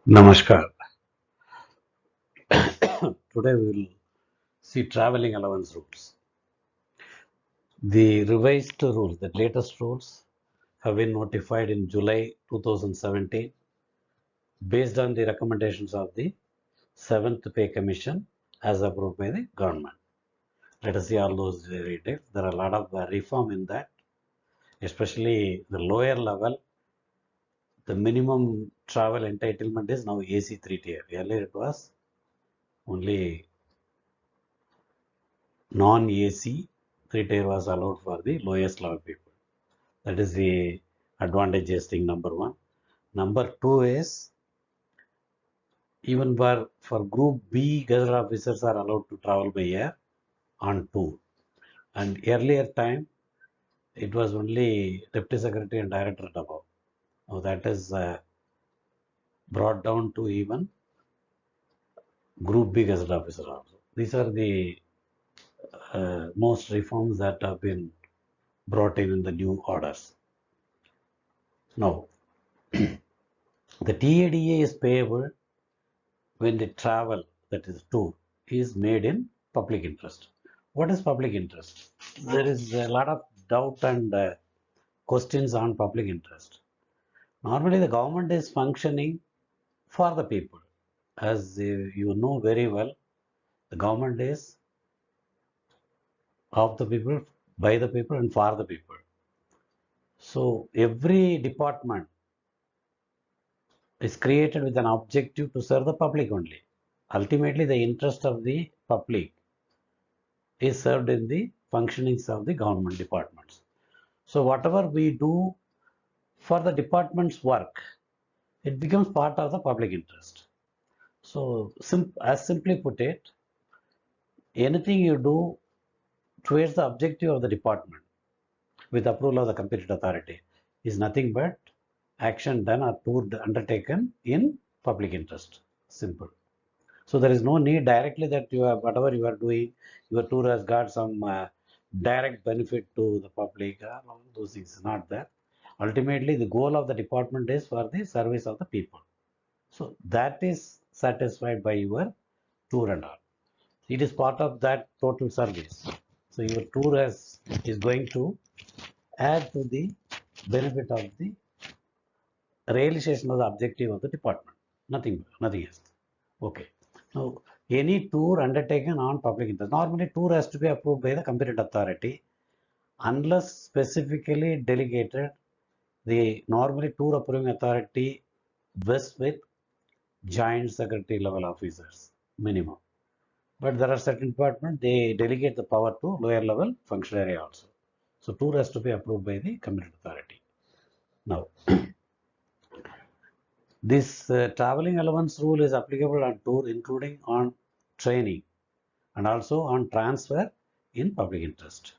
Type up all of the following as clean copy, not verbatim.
Namaskar. Today we will see traveling allowance rules. The revised rules, the latest rules, have been notified in July 2017 based on the recommendations of the 7th Pay Commission as approved by the government. Let us see all those details. There are a lot of reform in that, especially the lower level. The minimum travel entitlement is now AC 3 tier. Earlier it was only non-AC 3 tier was allowed for the lowest level people. That is the advantageous thing, number one. Number two is even for group B, gazette officers are allowed to travel by air on tour. And earlier time, it was only deputy secretary and director and above. Now that is brought down to even group B gazette officer also. These are the most reforms that have been brought in the new orders. Now, the TADA is payable when the travel, that is tour, is made in public interest. What is public interest? There is a lot of doubt and questions on public interest. Normally, the government is functioning for the people. As you know very well, the government is of the people, by the people, and for the people. So, every department is created with an objective to serve the public only. Ultimately, the interest of the public is served in the functionings of the government departments. So whatever we do for the department's work, it becomes part of the public interest. So as simply put it, anything you do towards the objective of the department with approval of the competent authority is nothing but action done or tour undertaken in public interest. Simple. So there is no need directly that you have whatever you are doing, your tour has got some direct benefit to the public. All those things not there. Ultimately, the goal of the department is for the service of the people. So that is satisfied by your tour and all. It is part of that total service. So your tour is going to add to the benefit of the realization of the objective of the department. Nothing else. Okay. Now, any tour undertaken on public interest. Normally, tour has to be approved by the competent authority unless specifically delegated. The normally tour approving authority vests with joint secretary level officers minimum. But there are certain departments they delegate the power to lower level functionary also. So tour has to be approved by the competent authority. Now, this traveling allowance rule is applicable on tour, including on training and also on transfer in public interest.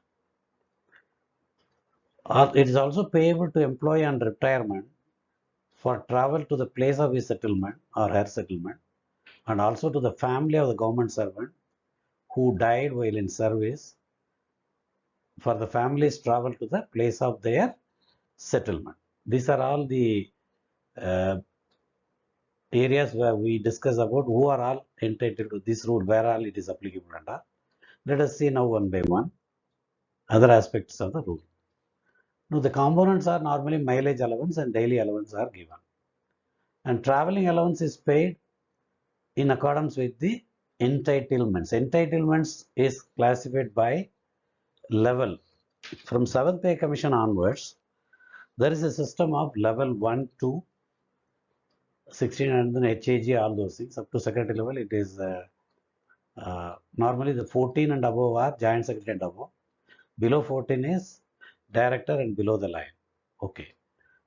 It is also payable to employee on retirement for travel to the place of his settlement or her settlement, and also to the family of the government servant who died while in service, for the families travel to the place of their settlement. These are all the uh, areas where we discuss about who are all entitled to this rule, where all it is applicable under. Let us see now one by one other aspects of the rule. Now, the components are normally mileage allowance and daily allowance are given. And traveling allowance is paid in accordance with the entitlements. Entitlements is classified by level. From 7th Pay Commission onwards, there is a system of level 1 to 16 and then HAG, all those things. Up to secretary level, it is normally the 14 and above are joint secretary and above. Below 14 is director and below the line. Okay.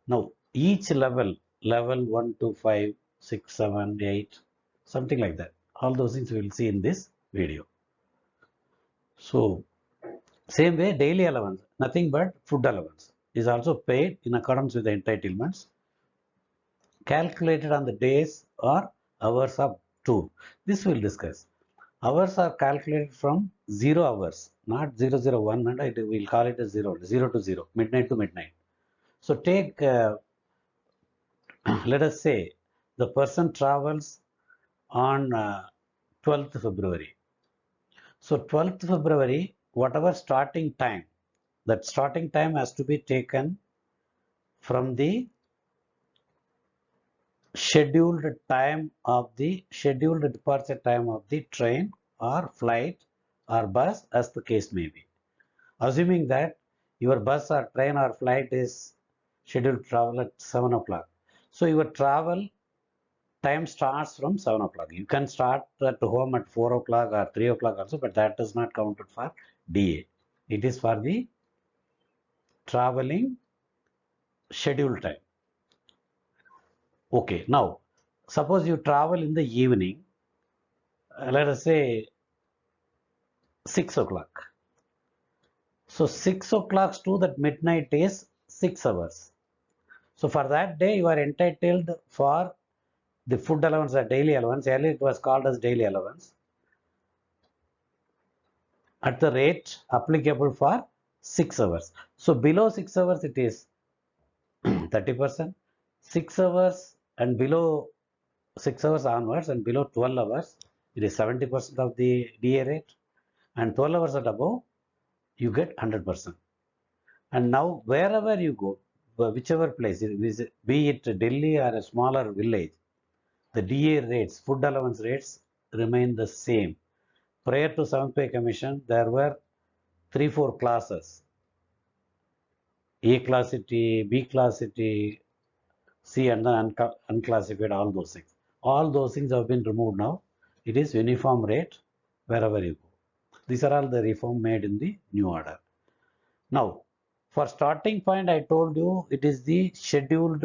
Now, each level 1 to 5, 6, 7, 8, something like that. All those things we will see in this video. So, same way, daily allowance, nothing but food allowance, is also paid in accordance with the entitlements, calculated on the days or hours of tour. This we'll discuss. Hours are calculated from 0 hours, not 001, and we'll call it as 0 to 0, midnight to midnight. So take, let us say, the person travels on 12th February. So 12th February, whatever starting time, that starting time has to be taken from the scheduled departure time of the train or flight or bus, as the case may be. Assuming that your bus or train or flight is scheduled to travel at 7 o'clock. So your travel time starts from 7 o'clock. You can start at home at 4 o'clock or 3 o'clock also, but that is not counted for DA. It is for the traveling schedule time. Okay, now suppose you travel in the evening, let us say 6 o'clock. So 6 o'clock to that midnight is 6 hours. So for that day, you are entitled for the food allowance or daily allowance. Earlier it was called as daily allowance at the rate applicable for 6 hours. So below 6 hours it is 30%. 6 hours and below 6 hours onwards and below 12 hours it is 70% of the DA rate, and 12 hours and above you get 100%. And now wherever you go, whichever place, be it Delhi or a smaller village, the DA rates, food allowance rates remain the same. Prior to 7th Pay Commission, there were 3-4 classes: A classity, B classity, C and then unclassified, all those things. All those things have been removed now. It is uniform rate wherever you go. These are all the reform made in the new order. Now, for starting point, I told you it is the scheduled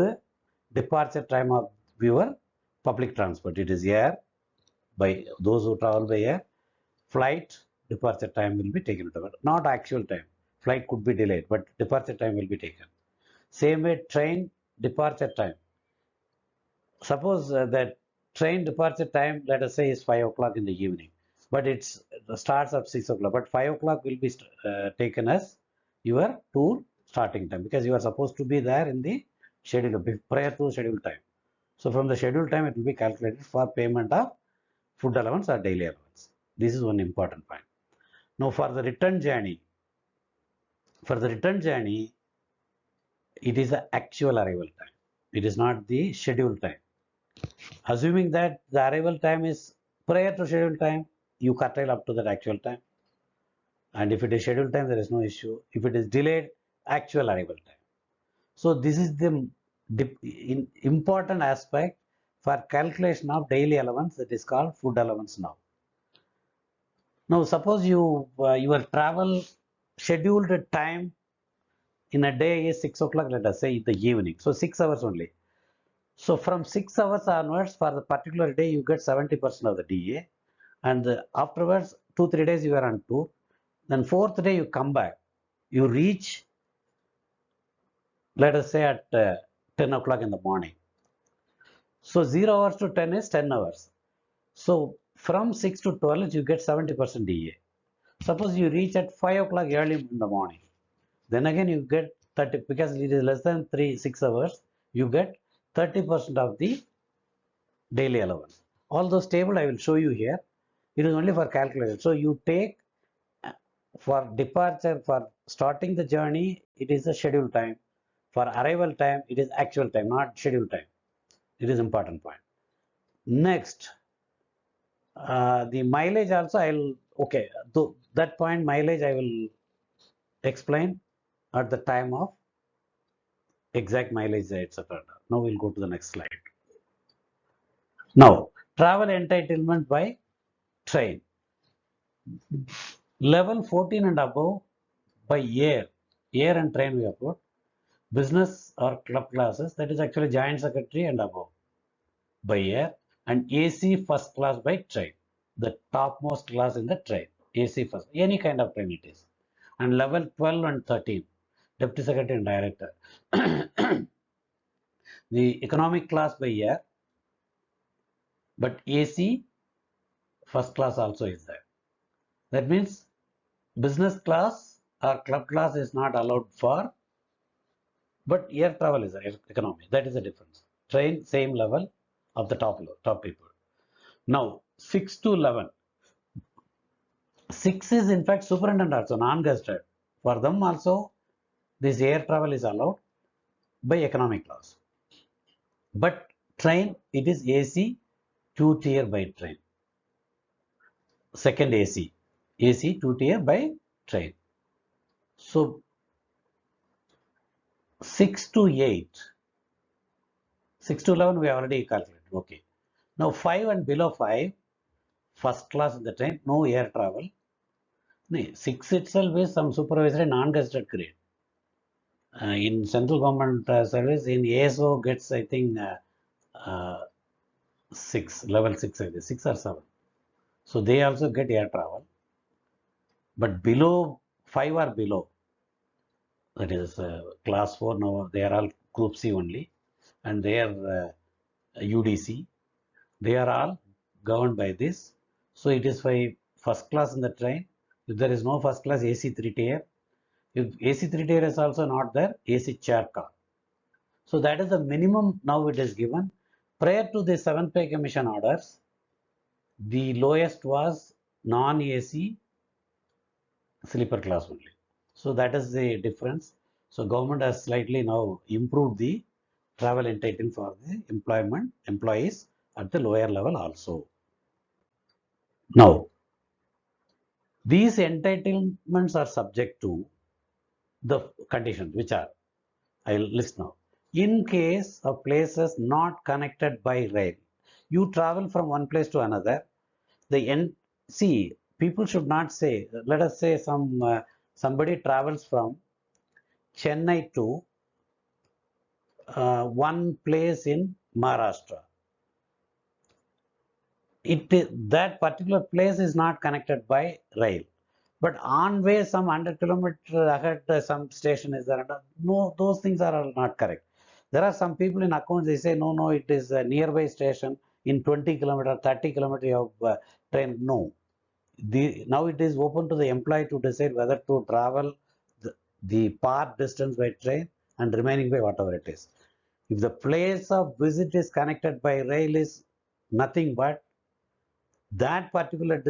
departure time of your public transport. It is air, by those who travel by air. Flight departure time will be taken into account, not actual time. Flight could be delayed, but departure time will be taken. Same way, train departure time. Suppose that train departure time, let us say, is 5 o'clock in the evening, but it starts at 6 o'clock. But 5 o'clock will be taken as your tour starting time, because you are supposed to be there in the schedule prior to schedule time. So from the schedule time, it will be calculated for payment of food allowance or daily allowance. This is one important point. Now for the return journey, it is the actual arrival time. It is not the scheduled time. Assuming that the arrival time is prior to scheduled time, you curtail up to that actual time. And if it is scheduled time, there is no issue. If it is delayed, actual arrival time. So this is the important aspect for calculation of daily allowance, that is called food allowance now. Now suppose your travel scheduled time in a day is 6 o'clock, let us say in the evening. So 6 hours only. So from 6 hours onwards for the particular day, you get 70% of the DA. And afterwards, 2-3 days you are on tour. Then 4th day you come back. You reach, let us say, at 10 o'clock in the morning. So 0 hours to 10 is 10 hours. So from 6 to 12, you get 70% DA. Suppose you reach at 5 o'clock early in the morning. Then again you get 30, because it is less than 6 hours, you get 30% of the daily allowance. All those table I will show you here. It is only for calculation. So you take for departure, for starting the journey, it is the schedule time. For arrival time, it is actual time, not schedule time. It is important point. Next, the mileage also okay, to that point mileage I will explain at the time of exact mileage, etc. Now we'll go to the next slide. Now, travel entitlement by train. Level 14 and above by air and train we have got. Business or club classes, that is actually joint secretary and above by air, and AC first class by train, the topmost class in the train, AC first, any kind of train it is. And level 12 and 13, deputy secretary and director. The economic class by air, but AC first class also is there. That means business class or club class is not allowed for, but air travel is economy. That is the difference. Train same level of the top people. Now 6 to 11. 6 is in fact superintendent also, non-gazetted. For them also, this air travel is allowed by economic laws. But train, it is AC, 2-tier by train. Second AC, 2-tier by train. So 6 to 8, 6 to 11 we already calculated. Okay. Now 5 and below 5, first class in the train, no air travel. 6 itself is some supervisory non-gazetted grade. In central government service, in ASO gets, I think, 6, level 6, I think, 6 or 7. So they also get air travel. But below 5 or below, that is class 4 now, they are all group C only, and they are UDC. They are all governed by this. So it is by first class in the train. If there is no first class, AC 3-tier. If AC 3-tier is also not there, AC chair car. So that is the minimum now it is given. Prior to the 7th pay commission orders, the lowest was non-AC sleeper class only. So that is the difference. So government has slightly now improved the travel entitlement for the employees at the lower level also. Now, these entitlements are subject to the conditions which are, I will list now. In case of places not connected by rail, you travel from one place to another. See, people should not say. Let us say somebody travels from Chennai to one place in Maharashtra. That particular place is not connected by rail, but on way some 100 kilometers ahead some station is there. No, those things are not correct. There are some people in accounts, they say no, it is a nearby station in 20 kilometers, 30 kilometers of train. No, now it is open to the employee to decide whether to travel the part distance by train and remaining by whatever it is. If the place of visit is connected by rail is nothing but that particular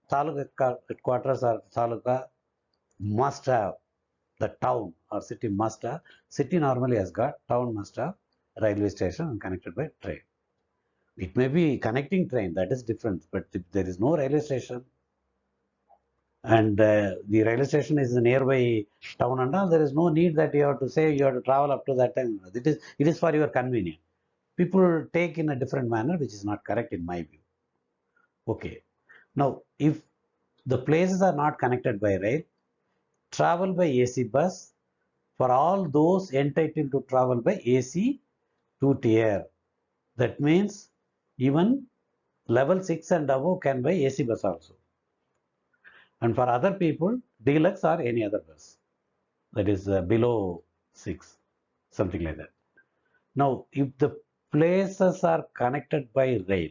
taluka headquarters or taluka must have, the town or city must have, city normally has got, town must have railway station and connected by train. It may be connecting train, that is different, but if there is no railway station and the railway station is nearby town and all, there is no need that you have to say you have to travel up to that time. It is for your convenience. People take in a different manner, which is not correct in my view. Okay. Now, if the places are not connected by rail, travel by AC bus for all those entitled to travel by AC 2-tier. That means even level 6 and above can buy AC bus also. And for other people, deluxe or any other bus. That is below 6, something like that. Now, if the places are connected by rail,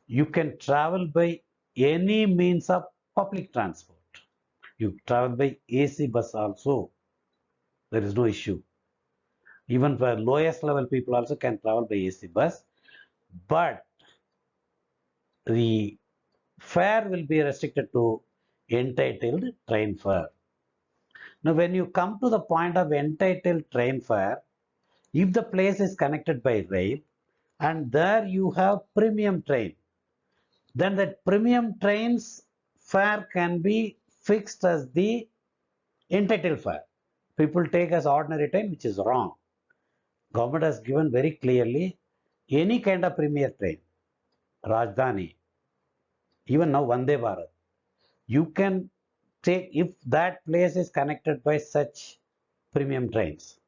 you can travel by any means of public transport. You travel by AC bus also. There is no issue. Even for lowest level people also can travel by AC bus. But the fare will be restricted to entitled train fare. Now, when you come to the point of entitled train fare, if the place is connected by rail and there you have premium train, then that premium train's fare can be fixed as the entitled fare. People take as ordinary train, which is wrong. Government has given very clearly any kind of premier train, Rajdhani, even now Vande Bharat, you can take if that place is connected by such premium trains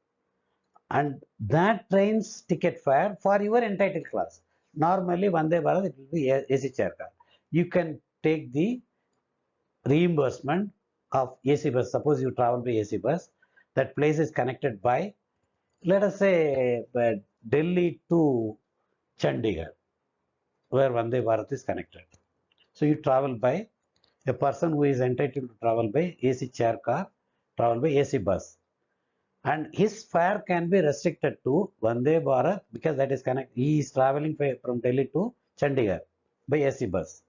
and that train's ticket fare for your entitled class. Normally Vande Bharat it will be AC chair car. You can take the reimbursement of AC bus. Suppose you travel by AC bus, that place is connected by, let us say, Delhi to Chandigarh, where Vande Bharat is connected. So you travel by, a person who is entitled to travel by AC chair car, travel by AC bus. and his fare can be restricted to Vande Bharat because that is connect. He is traveling from Delhi to Chandigarh by AC bus.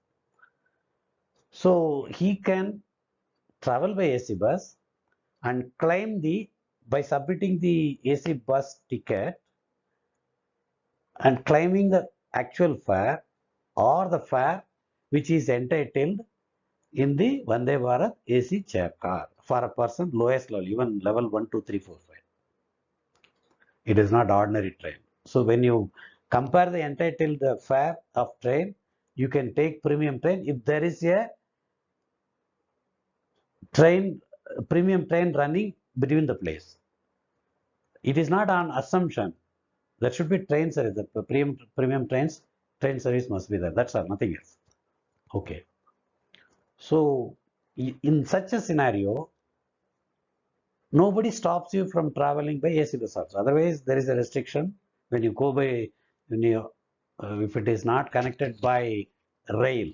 So he can travel by AC bus and claim by submitting the AC bus ticket and claiming the actual fare or the fare which is entitled in the Vande Bharat AC chair car for a person lowest level, even level 1, 2, 3, 4, 5. It is not ordinary train. So when you compare the entitled fare of train, you can take premium train if there is a train, premium train running between the place. It is not on assumption. There should be train service. The premium train service must be there. That's all, nothing else. Okay. So in such a scenario, nobody stops you from traveling by AC bus also. Otherwise, there is a restriction when you go by, when you, if it is not connected by rail,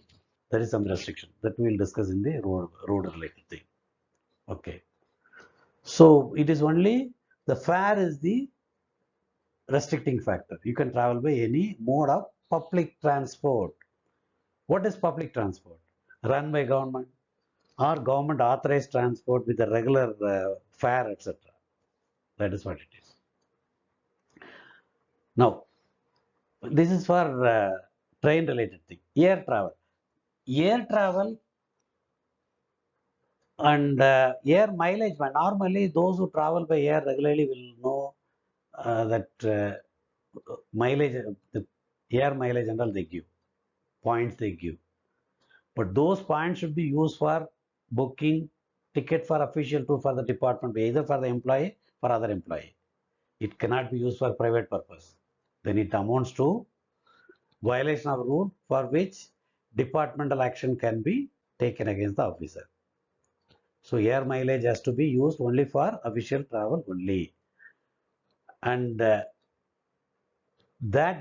there is some restriction that we will discuss in the road related thing. Okay. So it is only the fare is the restricting factor. You can travel by any mode of public transport. What is public transport? Run by government or government authorized transport with a regular fare, etc. That is what it is. Now, this is for train related thing. Air travel. Air travel and air mileage. Normally, those who travel by air regularly will know that mileage, the air mileage and all they give, points they give. But those points should be used for booking ticket for official tour for the department, either for the employee or other employee. It cannot be used for private purpose. Then it amounts to violation of rule for which departmental action can be taken against the officer. So air mileage has to be used only for official travel only. And that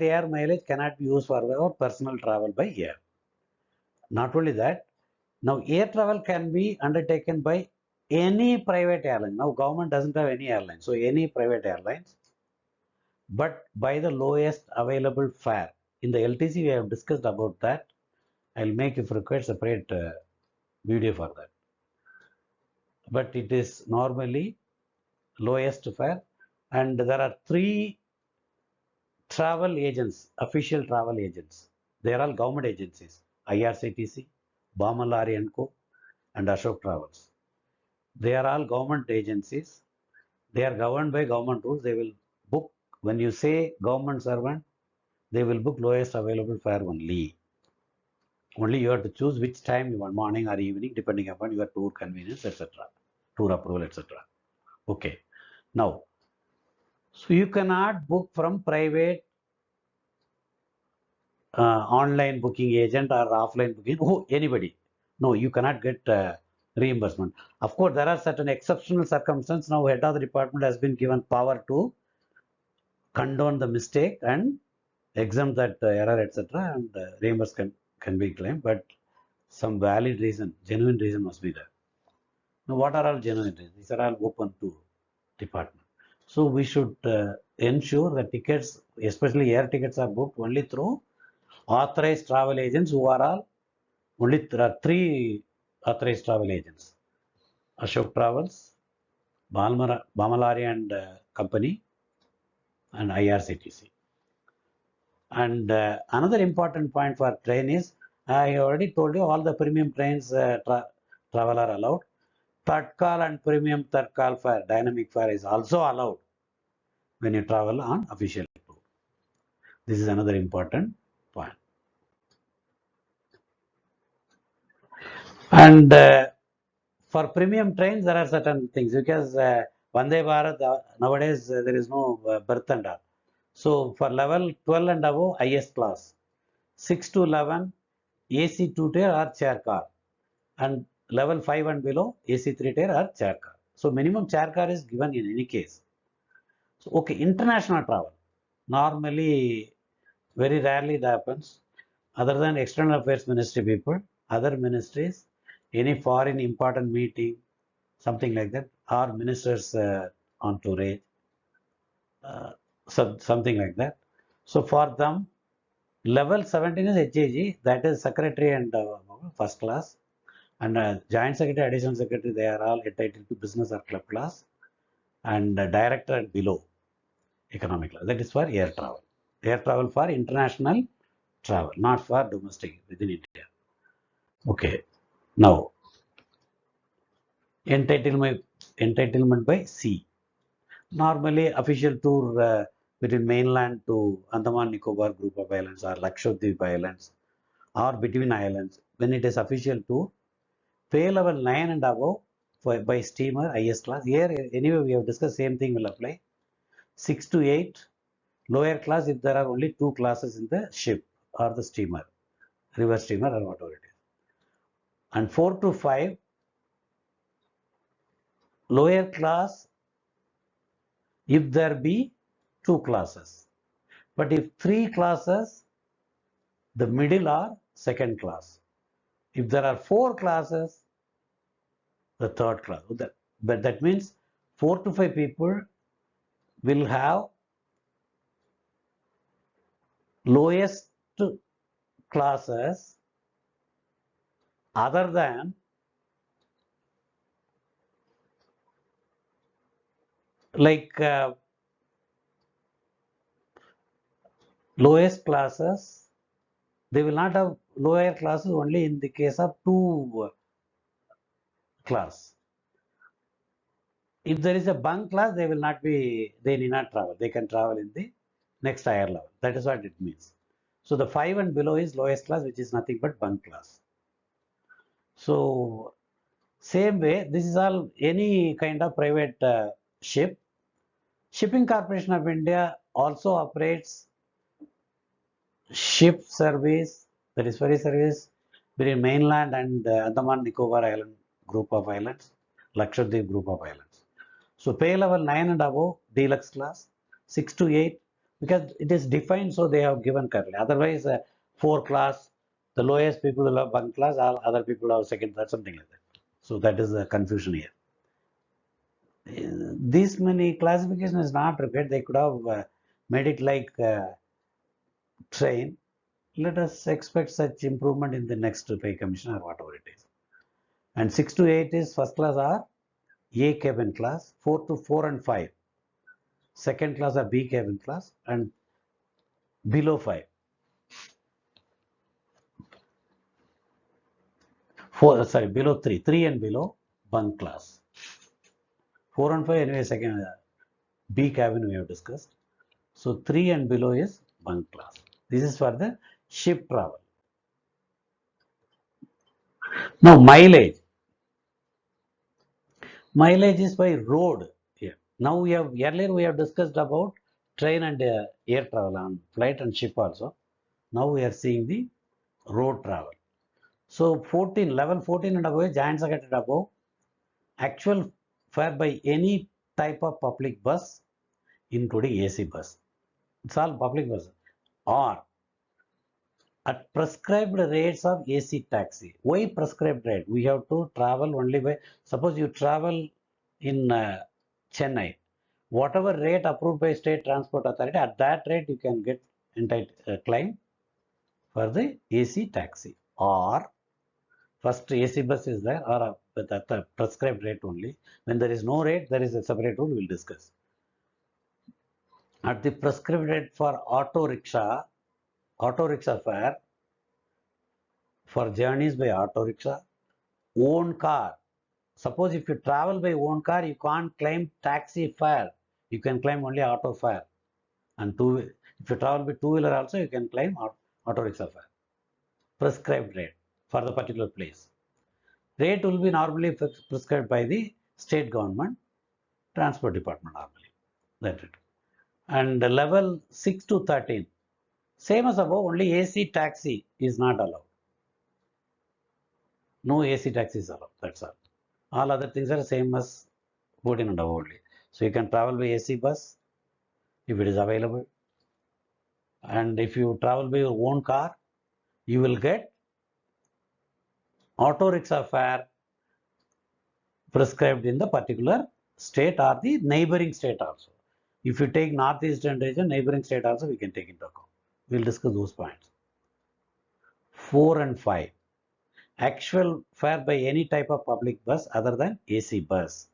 air mileage cannot be used for our personal travel by air. Not only that, now air travel can be undertaken by any private airline. Now government doesn't have any airline. So any private airlines, but by the lowest available fare. In the LTC, we have discussed about that. I'll make, if required, separate video for that. But it is normally lowest fare, and there are three travel agents, official travel agents. They are all government agencies: IRCTC, Bamalari and Co, and Ashok Travels. They are all government agencies. They are governed by government rules. They will book, when you say government servant, they will book lowest available fare only. Only you have to choose which time you want, morning or evening, depending upon your tour convenience, etc. Tour approval, etc. Okay. Now, so you cannot book from private online booking agent or offline booking. Oh, anybody. No, you cannot get reimbursement. Of course, there are certain exceptional circumstances. Now, head of the department has been given power to condone the mistake and exempt that error, etc. And reimbursement can be claimed. But some valid reason, genuine reason must be there. Now, what are all genuine reasons? These are all open to department. So we should ensure that tickets, especially air tickets, are booked only through authorized travel agents who are all, only there are three authorized travel agents: Ashok Travels, Bamalari and Company, and IRCTC. And another important point for train is, I already told you all the premium trains travel are allowed. Tatkal and premium Tatkal fare, dynamic fare is also allowed when you travel on official tour. This is another important point. And for premium trains, there are certain things because Vande Bharat nowadays there is no berth and all. So for level 12 and above, highest class, 6 to 11, AC 2 tier or chair car, and level 5 and below, AC 3 tier or chair car. So minimum chair car is given in any case. So okay, international travel. Normally, very rarely it happens. Other than external affairs ministry people, other ministries, any foreign important meeting, something like that, or ministers entourage, something like that. So for them, level 17 is HAG, that is secretary and first class, and joint secretary, additional secretary, they are all entitled to business or club class, and director and below economic class. That is for air travel. Air travel for international travel, not for domestic within India. Okay. Now, entitlement by sea. Normally, official tour between mainland to Andaman Nicobar group of islands or Lakshadweep islands or between islands. When it is official tour, pay level 9 and above by steamer IS class. Here, anyway, we have discussed same thing will apply. 6 to 8 lower class if there are only two classes in the ship or the steamer, river steamer or whatever it is. And 4 to 5 lower class if there be two classes. But if three classes, the middle are second class. If there are four classes, the third class. But that means 4 to 5 people will have lowest classes other than like lowest classes. They will not have lower classes only in the case of two class. If there is a bunk class, they will not be, they need not travel. They can travel in the next higher level. That is what it means. So the 5 and below is lowest class, which is nothing but bunk class. So same way, this is all any kind of private ship. Shipping Corporation of India also operates ship service, that is ferry service between mainland and Andaman Nicobar Island group of islands, Lakshadweep group of islands. So pay level 9 and above, deluxe class, 6 to 8, because it is defined, so they have given correctly. Otherwise, 4 class, the lowest people will have bunk class, all other people have second class, something like that. So that is the confusion here. This many classification is not required. They could have made it like train. Let us expect such improvement in the next pay commission or whatever it is. And 6 to 8 is first class or A cabin class, 4 to 4 and 5 second class or B cabin class, and below 5 4 sorry below 3 and below bunk class. 4 and 5 anyway second B cabin we have discussed. So 3 and below is bunk class. This is for the ship travel. Now mileage. Mileage is by road here. Now we have earlier we have discussed about train and air travel on flight and ship also. Now we are seeing the road travel. So 14 level 14 and above, giant secretary above, actual fare by any type of public bus, including AC bus. It's all public bus. Or at prescribed rates of AC taxi. Why prescribed rate? We have to travel only by, suppose you travel in Chennai, whatever rate approved by state transport authority, at that rate you can get claim for the AC taxi. Or first AC bus is there, or at the prescribed rate only. When there is no rate, there is a separate rule we will discuss. At the prescribed rate for auto rickshaw fare, for journeys by auto rickshaw, own car. Suppose if you travel by own car, you can't claim taxi fare. You can claim only auto fare. And if you travel by two-wheeler also, you can claim auto rickshaw fare. Prescribed rate for the particular place. Rate will be normally prescribed by the state government, transport department normally. That's it. And level 6 to 13. Same as above, only AC taxi is not allowed. No AC taxi is allowed. That's all. All other things are same as 14 and above only. So you can travel by AC bus if it is available. And if you travel by your own car, you will get auto rickshaw fare prescribed in the particular state or the neighboring state also. If you take northeastern region, neighboring state also we can take into account. We'll discuss those points. 4 and 5. Actual fare by any type of public bus other than AC bus.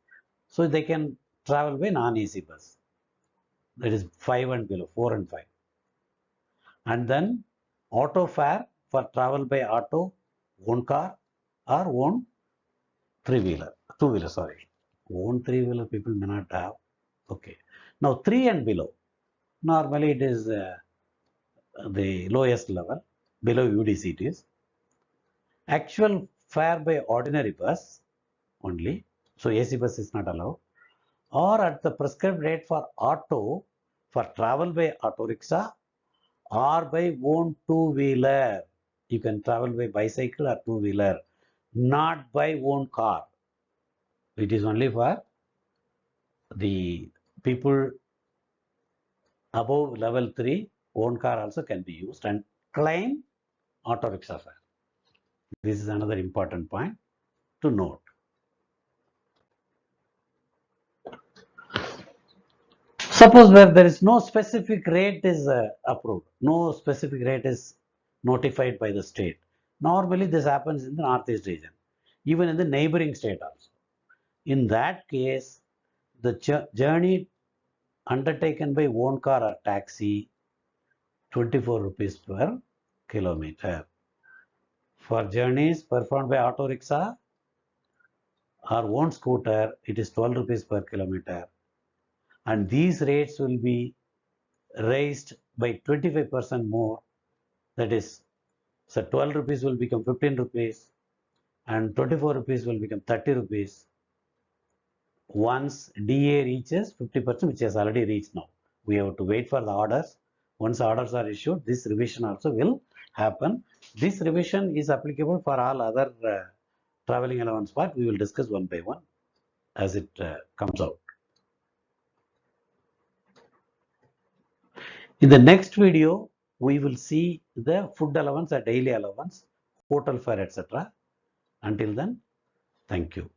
So they can travel by non-AC bus. That is 5 and below, 4 and 5. And then auto fare for travel by auto, own car or own three-wheeler, two-wheeler, sorry. Own three-wheeler people may not have. Okay. Now 3 and below. Normally it is the lowest level. Below UDC it is. Actual fare by ordinary bus only. So AC bus is not allowed. Or at the prescribed rate for auto for travel by auto rickshaw or by own two-wheeler. You can travel by bicycle or two-wheeler, not by own car. It is only for the people above level 3. Own car also can be used and claim auto rickshaw fare. This is another important point to note. Suppose where there is no specific rate is approved, no specific rate is notified by the state. Normally this happens in the northeast region, even in the neighboring state also. In that case, the journey undertaken by own car or taxi, 24 rupees per kilometer. For journeys performed by auto rickshaw or own scooter, it is 12 rupees per kilometer. And these rates will be raised by 25% more. That is, so 12 rupees will become 15 rupees and 24 rupees will become 30 rupees once DA reaches 50%, which has already reached now. We have to wait for the orders. Once orders are issued, this revision also will happen. This revision is applicable for all other traveling allowance part. We will discuss one by one as it comes out. In the next video, we will see the food allowance or daily allowance, hotel fare, etc. Until then, thank you.